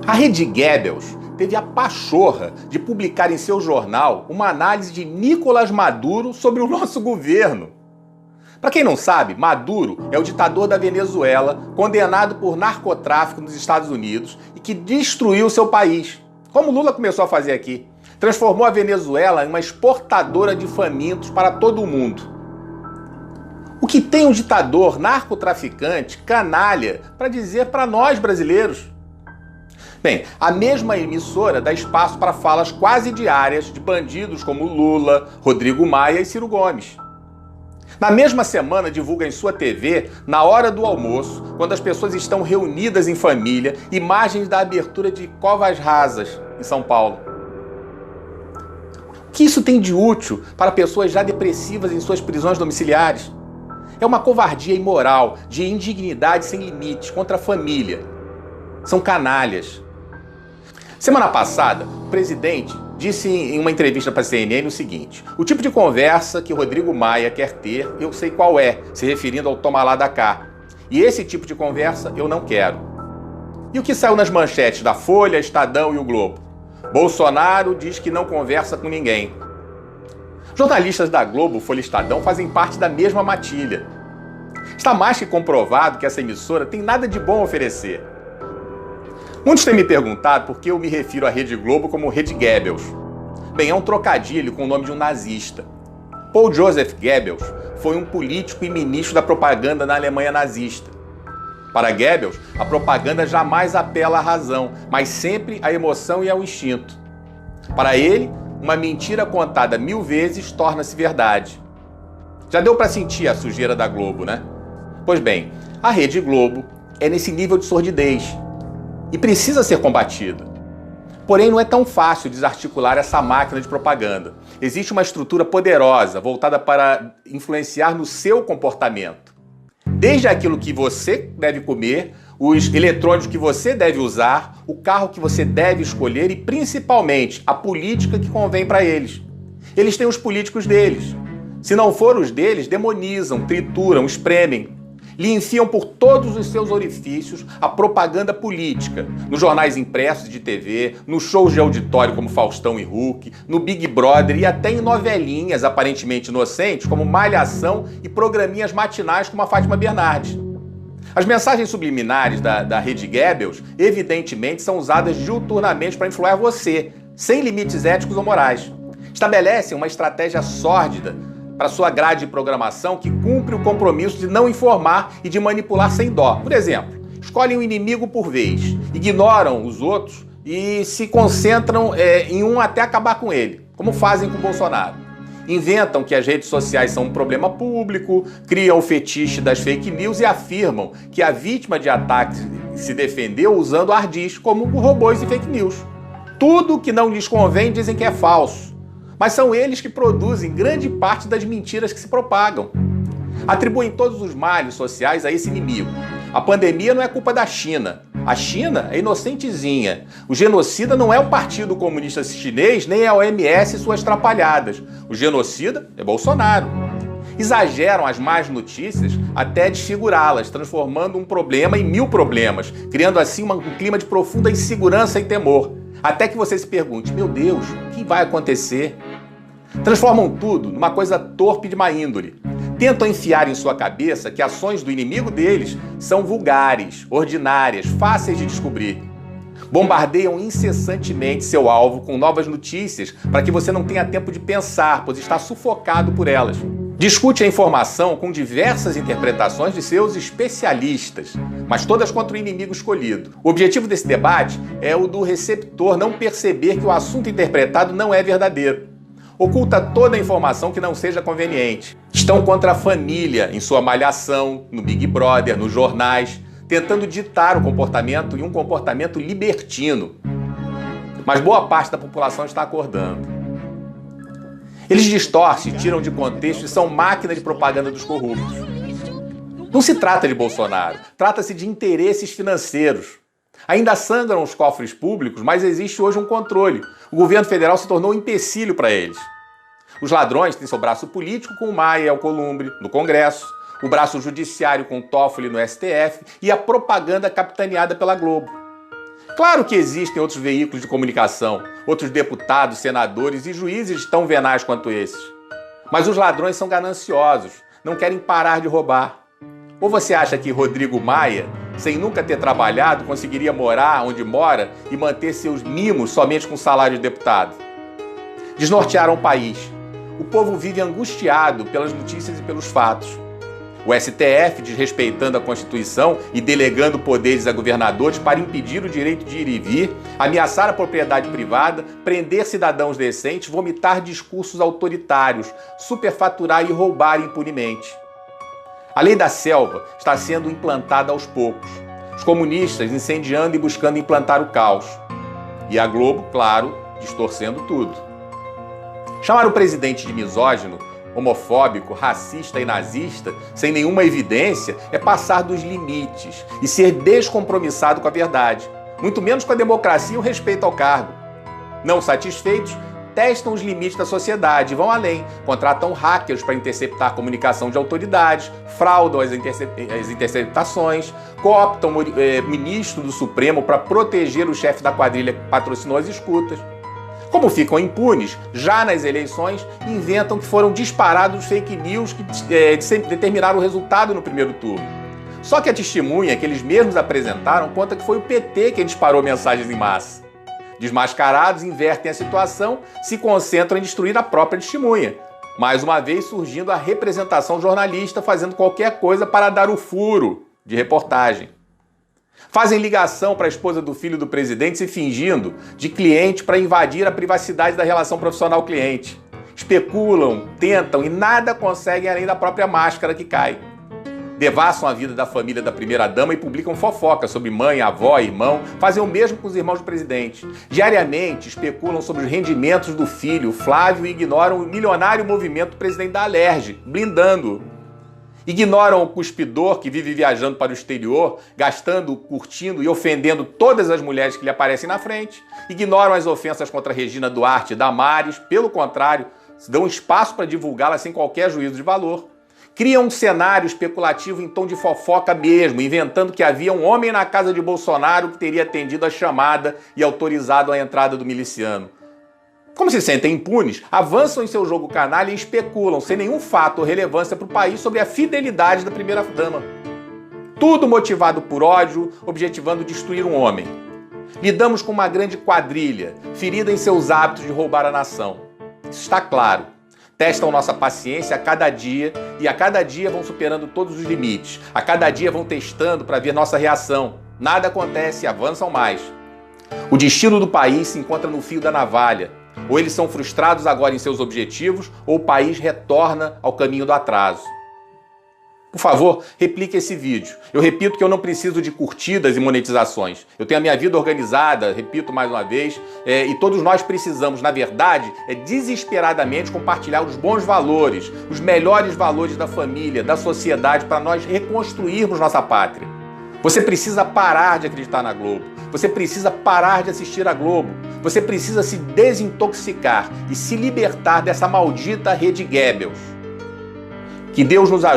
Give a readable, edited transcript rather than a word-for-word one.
A Rede Goebbels teve a pachorra de publicar em seu jornal uma análise de Nicolás Maduro sobre o nosso governo. Para quem não sabe, Maduro é o ditador da Venezuela, condenado por narcotráfico nos Estados Unidos e que destruiu seu país, como Lula começou a fazer aqui. Transformou a Venezuela em uma exportadora de famintos para todo o mundo. O que tem um ditador narcotraficante, canalha, para dizer para nós brasileiros? Bem, a mesma emissora dá espaço para falas quase diárias de bandidos como Lula, Rodrigo Maia e Ciro Gomes. Na mesma semana divulga em sua TV, na hora do almoço, quando as pessoas estão reunidas em família, imagens da abertura de covas rasas em São Paulo. O que isso tem de útil para pessoas já depressivas em suas prisões domiciliares? É uma covardia imoral, de indignidade sem limites contra a família. São canalhas. Semana passada, o presidente disse em uma entrevista para a CNN o seguinte: o tipo de conversa que Rodrigo Maia quer ter, eu sei qual é, se referindo ao toma lá da cá. E esse tipo de conversa eu não quero. E o que saiu nas manchetes da Folha, Estadão e o Globo? Bolsonaro diz que não conversa com ninguém. Jornalistas da Globo, Folha e Estadão fazem parte da mesma matilha. Está mais que comprovado que essa emissora tem nada de bom a oferecer. Muitos têm me perguntado por que eu me refiro à Rede Globo como Rede Goebbels. Bem, é um trocadilho com o nome de um nazista. Paul Joseph Goebbels foi um político e ministro da propaganda na Alemanha nazista. Para Goebbels, a propaganda jamais apela à razão, mas sempre à emoção e ao instinto. Para ele, uma mentira contada 1000 vezes torna-se verdade. Já deu para sentir a sujeira da Globo, né? Pois bem, a Rede Globo é nesse nível de sordidez e precisa ser combatida. Porém, não é tão fácil desarticular essa máquina de propaganda. Existe uma estrutura poderosa voltada para influenciar no seu comportamento. Desde aquilo que você deve comer, os eletrônicos que você deve usar, o carro que você deve escolher e, principalmente, a política que convém para eles. Eles têm os políticos deles. Se não for os deles, demonizam, trituram, espremem. Lhe enfiam por todos os seus orifícios a propaganda política, nos jornais impressos de TV, nos shows de auditório como Faustão e Hulk, no Big Brother e até em novelinhas aparentemente inocentes como Malhação e programinhas matinais como a Fátima Bernardes. As mensagens subliminares da Rede Goebbels, evidentemente, são usadas diuturnamente para influenciar você, sem limites éticos ou morais. Estabelecem uma estratégia sórdida para sua grade de programação que cumpre o compromisso de não informar e de manipular sem dó. Por exemplo, escolhem um inimigo por vez, ignoram os outros e se concentram em um até acabar com ele, como fazem com Bolsonaro. Inventam que as redes sociais são um problema público, criam o fetiche das fake news e afirmam que a vítima de ataque se defendeu usando ardis como robôs e fake news. Tudo que não lhes convém dizem que é falso. Mas são eles que produzem grande parte das mentiras que se propagam. Atribuem todos os males sociais a esse inimigo. A pandemia não é culpa da China. A China é inocentezinha. O genocida não é o Partido Comunista Chinês, nem a OMS e suas trapalhadas. O genocida é Bolsonaro. Exageram as más notícias até desfigurá-las, transformando um problema em 1000 problemas, criando assim um clima de profunda insegurança e temor. Até que você se pergunte, meu Deus, o que vai acontecer? Transformam tudo numa coisa torpe de má índole. Tentam enfiar em sua cabeça que ações do inimigo deles são vulgares, ordinárias, fáceis de descobrir. Bombardeiam incessantemente seu alvo com novas notícias para que você não tenha tempo de pensar, pois está sufocado por elas. Discute a informação com diversas interpretações de seus especialistas, mas todas contra o inimigo escolhido. O objetivo desse debate é o do receptor não perceber que o assunto interpretado não é verdadeiro. Oculta toda a informação que não seja conveniente. Estão contra a família, em sua malhação, no Big Brother, nos jornais, tentando ditar o comportamento e um comportamento libertino. Mas boa parte da população está acordando. Eles distorcem, tiram de contexto e são máquina de propaganda dos corruptos. Não se trata de Bolsonaro, trata-se de interesses financeiros. Ainda sangram os cofres públicos, mas existe hoje um controle. O governo federal se tornou um empecilho para eles. Os ladrões têm seu braço político com o Maia e Alcolumbre no Congresso, o braço judiciário com o Toffoli no STF e a propaganda capitaneada pela Globo. Claro que existem outros veículos de comunicação, outros deputados, senadores e juízes tão venais quanto esses. Mas os ladrões são gananciosos, não querem parar de roubar. Ou você acha que Rodrigo Maia, sem nunca ter trabalhado, conseguiria morar onde mora e manter seus mimos somente com salário de deputado? Desnortearam o país. O povo vive angustiado pelas notícias e pelos fatos. O STF, desrespeitando a Constituição e delegando poderes a governadores para impedir o direito de ir e vir, ameaçar a propriedade privada, prender cidadãos decentes, vomitar discursos autoritários, superfaturar e roubar impunemente. A lei da selva está sendo implantada aos poucos. Os comunistas incendiando e buscando implantar o caos. E a Globo, claro, distorcendo tudo. Chamar o presidente de misógino, homofóbico, racista e nazista, sem nenhuma evidência, é passar dos limites e ser descompromissado com a verdade, muito menos com a democracia e o respeito ao cargo. Não satisfeitos, testam os limites da sociedade e vão além, contratam hackers para interceptar a comunicação de autoridades, fraudam as interceptações, cooptam o ministro do Supremo para proteger o chefe da quadrilha que patrocinou as escutas. Como ficam impunes, já nas eleições, inventam que foram disparados fake news que determinaram o resultado no primeiro turno. Só que a testemunha que eles mesmos apresentaram conta que foi o PT quem disparou mensagens em massa. Desmascarados, invertem a situação, se concentram em destruir a própria testemunha. Mais uma vez surgindo a representação jornalista fazendo qualquer coisa para dar o furo de reportagem. Fazem ligação para a esposa do filho do presidente se fingindo de cliente para invadir a privacidade da relação profissional-cliente. Especulam, tentam e nada conseguem além da própria máscara que cai. Devassam a vida da família da primeira-dama e publicam fofoca sobre mãe, avó, irmão. Fazem o mesmo com os irmãos do presidente. Diariamente especulam sobre os rendimentos do filho, Flávio, e ignoram o milionário movimento do presidente da Alerj, blindando-o. Ignoram o cuspidor que vive viajando para o exterior, gastando, curtindo e ofendendo todas as mulheres que lhe aparecem na frente. Ignoram as ofensas contra Regina Duarte e Damares, pelo contrário, dão espaço para divulgá-las sem qualquer juízo de valor. Criam um cenário especulativo em tom de fofoca mesmo, inventando que havia um homem na casa de Bolsonaro que teria atendido a chamada e autorizado a entrada do miliciano. Como se sentem impunes, avançam em seu jogo canalha e especulam, sem nenhum fato ou relevância para o país, sobre a fidelidade da primeira-dama. Tudo motivado por ódio, objetivando destruir um homem. Lidamos com uma grande quadrilha, ferida em seus hábitos de roubar a nação. Isso está claro. Testam nossa paciência a cada dia e a cada dia vão superando todos os limites. A cada dia vão testando para ver nossa reação. Nada acontece e avançam mais. O destino do país se encontra no fio da navalha. Ou eles são frustrados agora em seus objetivos, ou o país retorna ao caminho do atraso. Por favor, replique esse vídeo. Eu repito que eu não preciso de curtidas e monetizações. Eu tenho a minha vida organizada, repito mais uma vez, e todos nós precisamos, na verdade, desesperadamente compartilhar os bons valores, os melhores valores da família, da sociedade, para nós reconstruirmos nossa pátria. Você precisa parar de acreditar na Globo. Você precisa parar de assistir a Globo. Você precisa se desintoxicar e se libertar dessa maldita rede Goebbels. Que Deus nos ajude.